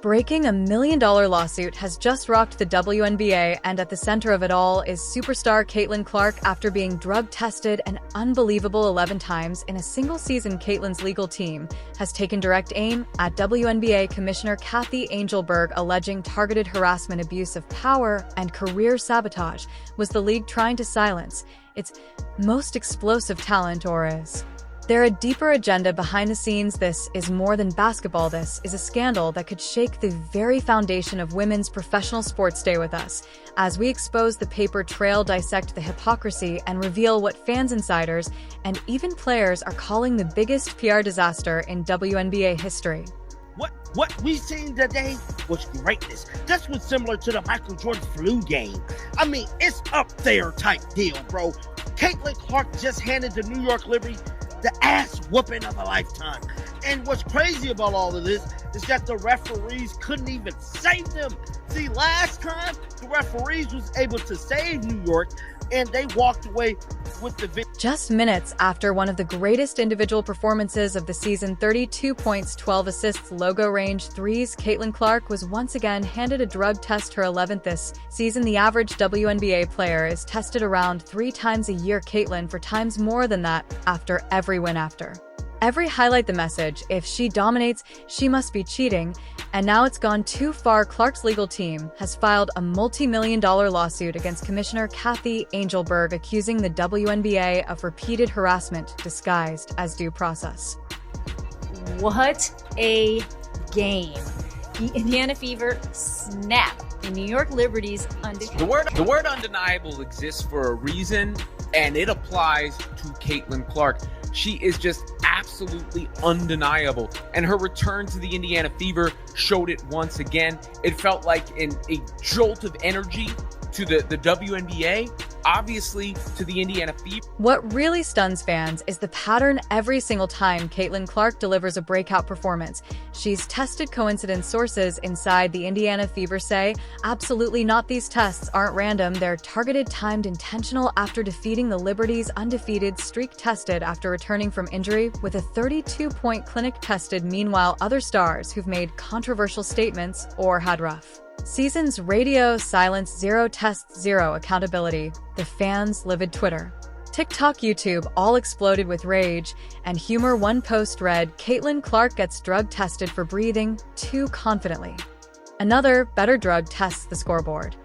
Breaking $1 million lawsuit has just rocked the WNBA, and at the center of it all is superstar Caitlin Clark. After being drug tested an unbelievable 11 times in a single season, Caitlin's legal team has taken direct aim at WNBA Commissioner Kathy Angelberg, alleging targeted harassment, abuse of power, and career sabotage was the league trying to silence its most explosive talent, or is there a deeper agenda behind the scenes? This is more than basketball. This is a scandal that could shake the very foundation of women's professional sports. Stay with us as we expose the paper trail, dissect the hypocrisy, and reveal what fans, insiders, and even players are calling the biggest PR disaster in WNBA history. What we seen today was greatness. This was similar to the Michael Jordan flu game. I mean, it's up there type deal, bro. Caitlin Clark just handed the New York Liberty the ass whooping of a lifetime. And what's crazy about all of this is that the referees couldn't even save them. See, last time the referees was able to save New York, and they walked away with the victory. Just minutes after one of the greatest individual performances of the season, 32 points, 12 assists, logo range threes, Caitlin Clark was once again handed a drug test, her 11th this season. The average WNBA player is tested around 3 times a year. Caitlin 4 times more than that after every win, after every highlight. The message: if she dominates, she must be cheating. And now it's gone too far. Clark's legal team has filed a multi-million-dollar lawsuit against Commissioner Kathy Angelberg, accusing the WNBA of repeated harassment disguised as due process. What a game. The Indiana Fever snap in New York Liberty's undeniable. The word undeniable exists for a reason, and it applies to Caitlin Clark. She is just absolutely undeniable, and her return to the Indiana Fever showed it once again. It felt like a jolt of energy to the WNBA, obviously to the Indiana Fever. What really stuns fans is the pattern. Every single time Caitlin Clark delivers a breakout performance, she's tested. Coincidence? Sources inside the Indiana Fever say absolutely not. These tests aren't random. They're targeted, timed, intentional. After defeating the Liberty's undefeated streak, tested after returning from injury with a 32-point clinic, tested. Meanwhile, other stars who've made controversial statements or had rough seasons, radio silence, zero tests, zero accountability. The fans' livid Twitter, TikTok, YouTube all exploded with rage and humor. One post read, "Caitlin Clark gets drug tested for breathing too confidently." Another, "Better drug tests the scoreboard."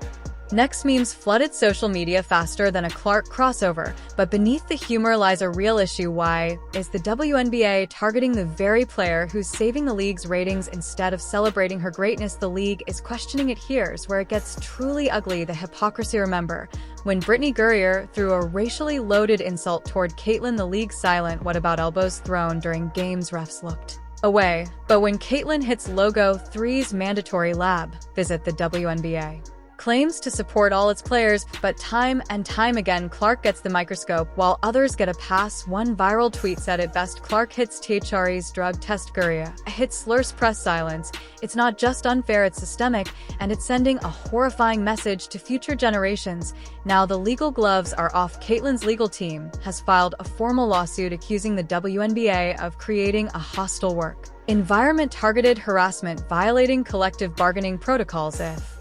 Next, memes flooded social media faster than a Clark crossover. But beneath the humor lies a real issue. Why is the WNBA targeting the very player who's saving the league's ratings instead of celebrating her greatness? The league is questioning it. Here's where it gets truly ugly: the hypocrisy. Remember when Brittany Gurrier threw a racially loaded insult toward Caitlin? The league silent. What about elbows thrown during games? Refs looked away. But when Caitlin hits logo threes, mandatory lab. Visit the WNBA claims to support all its players, but time and time again Clark gets the microscope while others get a pass. One viral tweet said it best: Clark hits THRE's drug test, Gurrier hits slurs, press silence. It's not just unfair, it's systemic, and it's sending a horrifying message to future generations. Now the legal gloves are off. Caitlin's legal team has filed a formal lawsuit accusing the WNBA of creating a hostile work environment, targeted harassment, violating collective bargaining protocols. If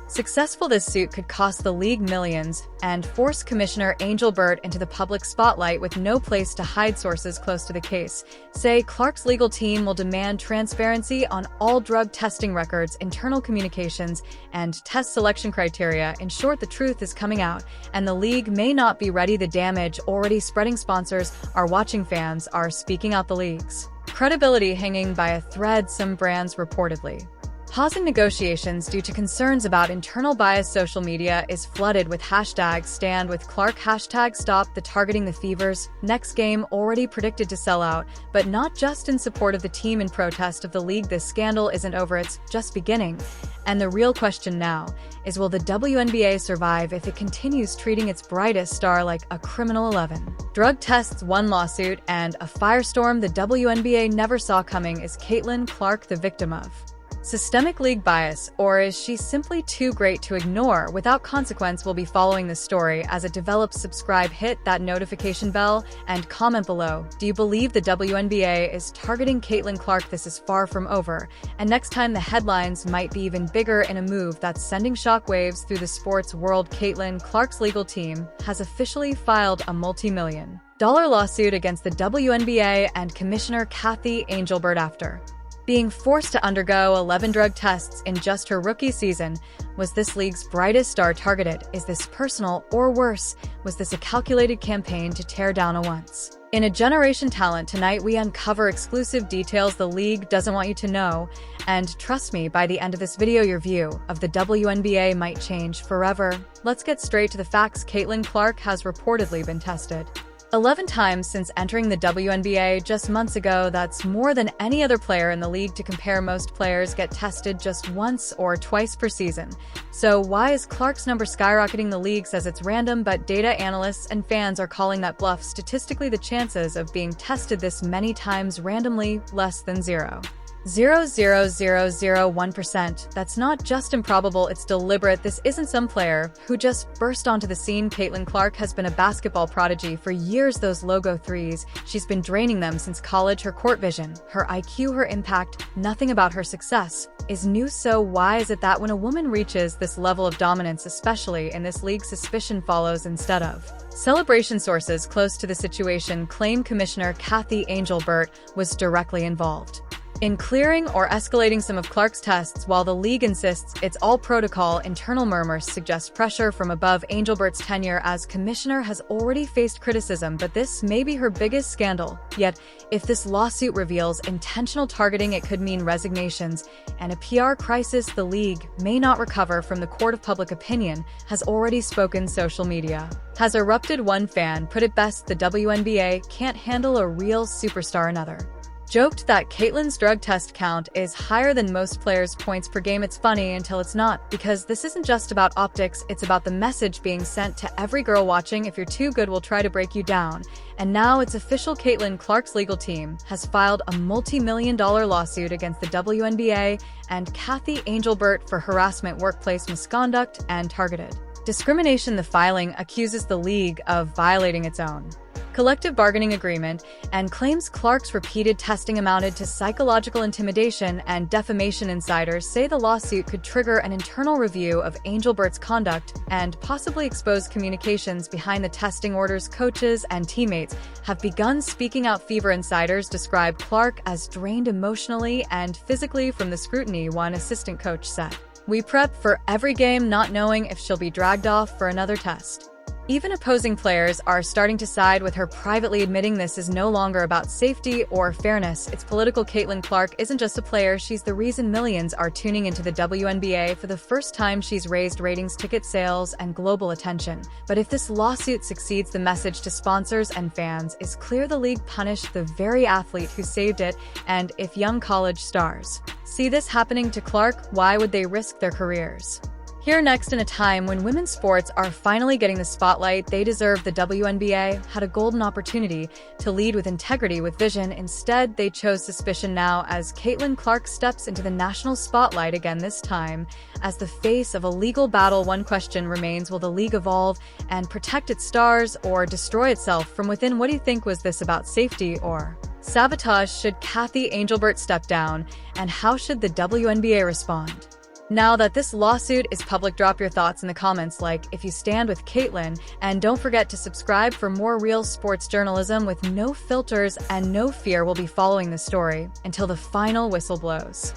successful, this suit could cost the league millions and force Commissioner Angelberg into the public spotlight with no place to hide. Sources close to the case say Clark's legal team will demand transparency on all drug testing records, internal communications, and test selection criteria. In short, the truth is coming out, and the league may not be ready. The damage already spreading. Sponsors are watching, fans are speaking out, the league's credibility hanging by a thread. Some brands reportedly pausing negotiations due to concerns about internal bias. Social media is flooded with hashtags stand with Clark, hashtag stop the targeting. The Fever's next game already predicted to sell out, but not just in support of the team, in protest of the league. This scandal isn't over, it's just beginning. And the real question now is, will the WNBA survive if it continues treating its brightest star like a criminal? 11 drug tests, one lawsuit, and a firestorm the WNBA never saw coming. Is Caitlin Clark the victim of Systemic league bias, or is she simply too great to ignore? Without consequence, we'll be following this story as it develops. Subscribe, hit that notification bell, and comment below. Do you believe the WNBA is targeting Caitlin Clark? This is far from over, and next time the headlines might be even bigger in a move that's sending shockwaves through the sports world. Caitlin Clark's legal team has officially filed a multi-million-dollar lawsuit against the WNBA and Commissioner Kathy Angelbert after being forced to undergo 11 drug tests in just her rookie season. Was this league's brightest star targeted? Is this personal, or worse, was this a calculated campaign to tear down a once in a generation talent? Tonight we uncover exclusive details the league doesn't want you to know, and trust me, by the end of this video your view of the WNBA might change forever. Let's get straight to the facts. Caitlin Clark has reportedly been tested 11 times since entering the WNBA just months ago. That's more than any other player in the league. To compare, most players get tested just once or twice per season. So why is Clark's number skyrocketing? The league says it's random, but data analysts and fans are calling that bluff. Statistically, the chances of being tested this many times randomly less than 0.00001%. That's not just improbable, it's deliberate. This isn't some player who just burst onto the scene. Caitlin Clark has been a basketball prodigy for years. Those logo threes, she's been draining them since college. Her court vision, her IQ, her impact, nothing about her success is new. So why is it that when a woman reaches this level of dominance, especially in this league, suspicion follows instead of celebration? Sources close to the situation claim Commissioner Kathy Angelbert was directly involved in clearing or escalating some of Clark's tests, while the league insists it's all protocol. Internal murmurs suggest pressure from above. Angelbert's tenure as commissioner has already faced criticism, but this may be her biggest scandal yet. If this lawsuit reveals intentional targeting, it could mean resignations and a PR crisis. The league may not recover from the court of public opinion has already spoken. Social media has erupted. One fan put it best: the WNBA can't handle a real superstar. Another joked that Caitlin's drug test count is higher than most players' points per game. It's funny until it's not, because this isn't just about optics, it's about the message being sent to every girl watching: if you're too good, we'll try to break you down. And now it's official, Caitlin Clark's legal team has filed a multi-million-dollar lawsuit against the WNBA and Kathy Angelbert for harassment, workplace misconduct, and targeted discrimination. The filing accuses the league of violating its own collective bargaining agreement and claims Clark's repeated testing amounted to psychological intimidation and defamation. Insiders say the lawsuit could trigger an internal review of Angelbert's conduct and possibly expose communications behind the testing orders. Coaches and teammates have begun speaking out. Fever insiders describe Clark as drained emotionally and physically from the scrutiny. One assistant coach said, "We prep for every game not knowing if she'll be dragged off for another test." Even opposing players are starting to side with her, privately admitting this is no longer about safety or fairness, it's political. Caitlin Clark isn't just a player, she's the reason millions are tuning into the WNBA for the first time. She's raised ratings, ticket sales, and global attention. But if this lawsuit succeeds, the message to sponsors and fans is clear: the league punished the very athlete who saved it. And if young college stars see this happening to Clark, why would they risk their careers? Here next, in a time when women's sports are finally getting the spotlight they deserve, the WNBA had a golden opportunity to lead with integrity, with vision. Instead, they chose suspicion. Now, as Caitlin Clark steps into the national spotlight again, this time as the face of a legal battle, one question remains: will the league evolve and protect its stars, or destroy itself from within? What do you think? Was this about safety or sabotage? Should Kathy Angelbert step down? And how should the WNBA respond? Now that this lawsuit is public, drop your thoughts in the comments, like if you stand with Caitlin, and don't forget to subscribe for more real sports journalism with no filters and no fear. We'll be following the story until the final whistle blows.